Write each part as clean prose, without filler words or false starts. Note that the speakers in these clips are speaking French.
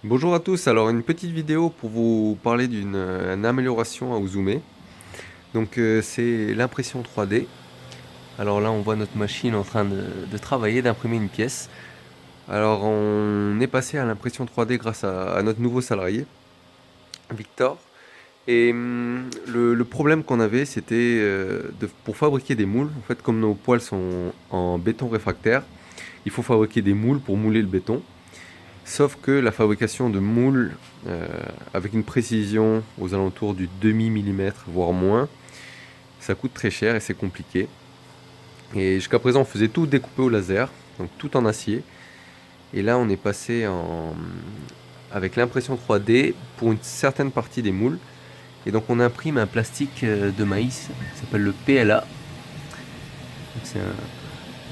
Bonjour à tous, alors une petite vidéo pour vous parler d'une amélioration à Ouzumé. C'est l'impression 3D. Alors là on voit notre machine en train de travailler, d'imprimer une pièce. Alors on est passé à l'impression 3D grâce à notre nouveau salarié, Victor. Le problème qu'on avait c'était pour fabriquer des moules, en fait comme nos poêles sont en béton réfractaire, il faut fabriquer des moules pour mouler le béton. Sauf que la fabrication de moules avec une précision aux alentours du demi-millimètre, voire moins, ça coûte très cher et c'est compliqué. Et jusqu'à présent, on faisait tout découpé au laser, donc tout en acier. Et là, on est passé avec l'impression 3D pour une certaine partie des moules. Et donc, on imprime un plastique de maïs, qui s'appelle le PLA.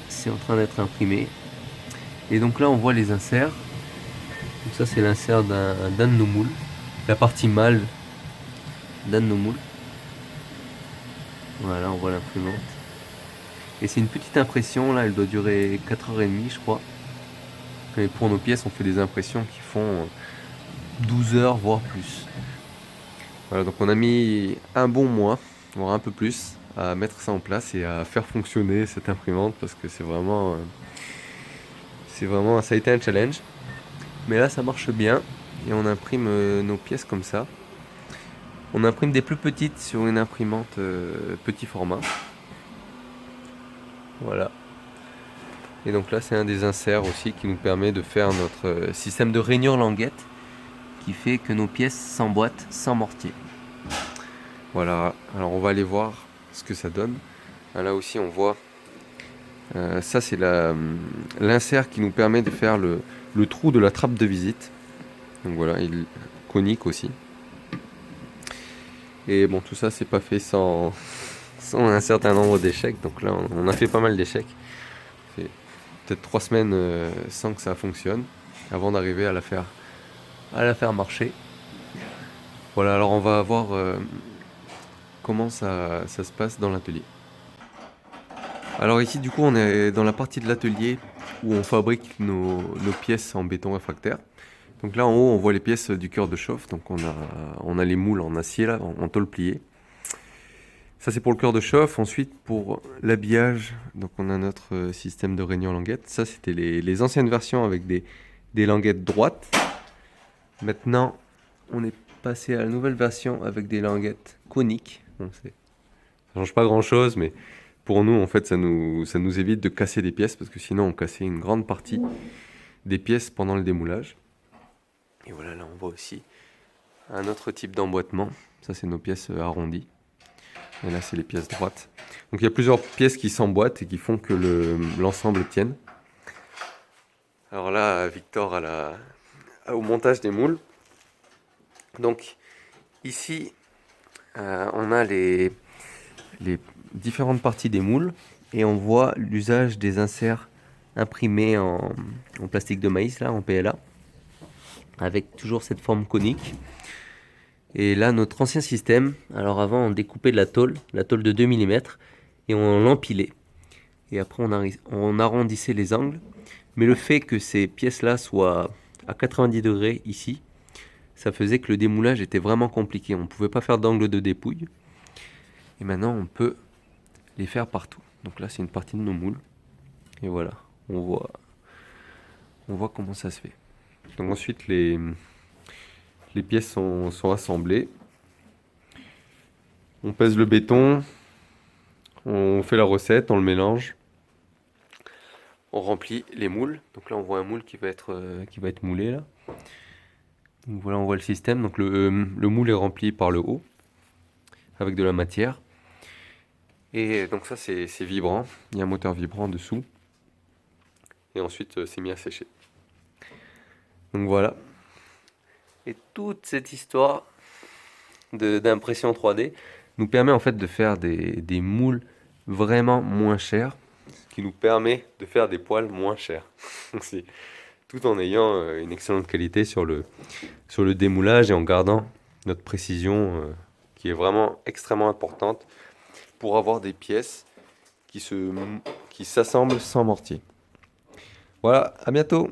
C'est en train d'être imprimé. Et donc là, on voit les inserts. Donc ça, c'est l'insert d'un de nos moules. La partie mâle d'un de nos moules. Voilà, on voit l'imprimante. Et c'est une petite impression, là, elle doit durer 4h30, je crois. Et pour nos pièces, on fait des impressions qui font 12 heures, voire plus. Voilà, donc on a mis un bon mois, voire un peu plus, à mettre ça en place et à faire fonctionner cette imprimante parce que ça a été un challenge. Mais là, ça marche bien et on imprime nos pièces comme ça. On imprime des plus petites sur une imprimante petit format. Voilà. Et donc là, c'est un des inserts aussi qui nous permet de faire notre système de rainure languette qui fait que nos pièces s'emboîtent sans mortier. Voilà, alors on va aller voir ce que ça donne. Là aussi, on voit, ça c'est l'insert qui nous permet de faire le trou de la trappe de visite. Donc voilà, il est conique aussi. Et bon, tout ça, c'est pas fait sans un certain nombre d'échecs. Donc là, on a fait pas mal d'échecs. Ça fait peut-être 3 semaines sans que ça fonctionne avant d'arriver à la faire marcher. Voilà, alors on va voir comment ça se passe dans l'atelier. Alors ici, du coup, on est dans la partie de l'atelier où on fabrique nos pièces en béton réfractaire. Donc là, en haut, on voit les pièces du cœur de chauffe. Donc on a les moules en acier, là, en tôle pliée. Ça, c'est pour le cœur de chauffe. Ensuite, pour l'habillage, donc on a notre système de rainure languette. Ça, c'était les anciennes versions avec des languettes droites. Maintenant, on est passé à la nouvelle version avec des languettes coniques. Bon, ça change pas grand-chose, mais pour nous, en fait, ça nous évite de casser des pièces, parce que sinon, on cassait une grande partie des pièces pendant le démoulage. Et voilà, là, on voit aussi un autre type d'emboîtement. Ça, c'est nos pièces arrondies. Et là, c'est les pièces droites. Donc, il y a plusieurs pièces qui s'emboîtent et qui font que l'ensemble tienne. Alors là, Victor au montage des moules. Donc, ici, on a les différentes parties des moules et on voit l'usage des inserts imprimés en plastique de maïs, là, en PLA, avec toujours cette forme conique. Et là, notre ancien système, alors avant, on découpait de la tôle de 2 mm, et on l'empilait. Et après, on arrondissait les angles. Mais le fait que ces pièces-là soient à 90 degrés ici, ça faisait que le démoulage était vraiment compliqué. On ne pouvait pas faire d'angle de dépouille. Et maintenant, on peut les faire partout. Donc là, c'est une partie de nos moules. Et voilà, on voit comment ça se fait. Donc ensuite, les pièces sont assemblées. On pèse le béton, on fait la recette, on le mélange, on remplit les moules. Donc là, on voit un moule qui va être moulé là. Donc voilà, on voit le système. Donc le moule est rempli par le haut avec de la matière. Et donc ça, c'est vibrant. Il y a un moteur vibrant dessous. Et ensuite, c'est mis à sécher. Donc voilà. Et toute cette histoire d'impression 3D nous permet en fait de faire des moules vraiment moins chers, ce qui nous permet de faire des poêles moins chers. Tout en ayant une excellente qualité sur le démoulage et en gardant notre précision qui est vraiment extrêmement importante pour avoir des pièces qui s'assemblent sans mortier. Voilà, à bientôt!